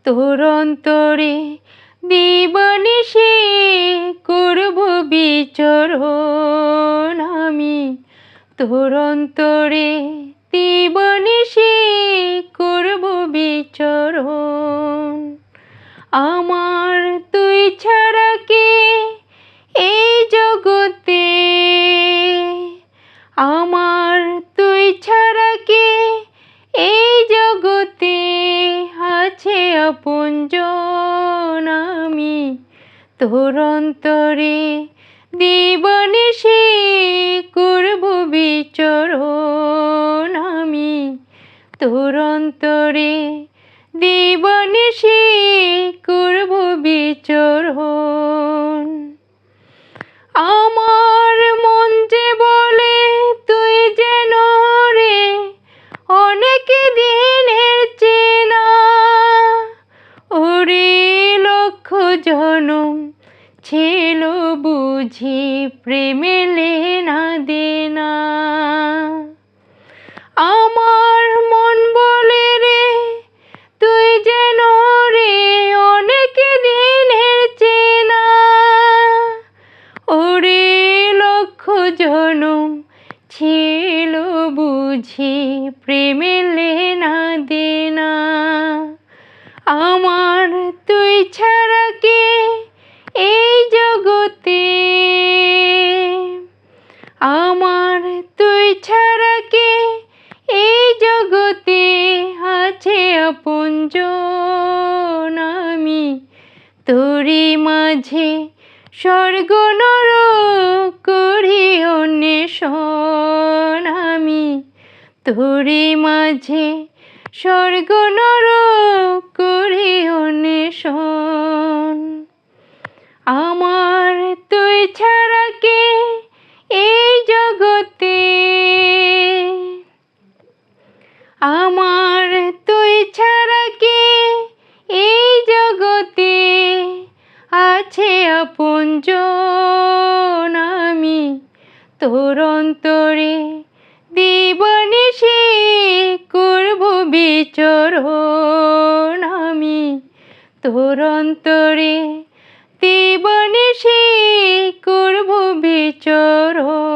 তোর অন্তরে দিবানিশি করব বিচরণ আমি, তোর অন্তরে দিবানিশি করব বিচরণ। আমার তুই ছাড়া কে এই জগতে, আমার তুই ছাড়া কে এই জগতে আছে আপনজন আমি, তোর অন্তরে দিবানিশি করব বিচরণ আমি, তোর অন্তরে দিবানিশি করব বিচরণ। আমার মন যে বলে তুই যেন রে অনেক দিনের চেনা, ওরে লক্ষ জনম ছিল বুঝি প্রেমে লেনা দেনা। আমার মন বলে রে তুই যেন রে অনেক দিনের চেনা, ওরে লক্ষ জনম ছিল বুঝি প্রেমে লেনা দেনা। আমার তুই ছাড়া কে এই জগতে, আমার তুই ছাড়া কে এই জগতে আছে আপনজন আমি, তোরই মাঝে স্বর্গ নরক করি অন্বেষণ আমি, তোরই মাঝে স্বর্গ নরক করি অন্বেষণ। আমার তুই ছাড়া কে এই জগতে, আমার তুই ছাড়া কে এই জগতে আছে আপনজন আমি, তোর অন্তরে দিবানিশি করব বিচরণ আমি, তোর অন্তরে দিবানিশি করব বিচরণ।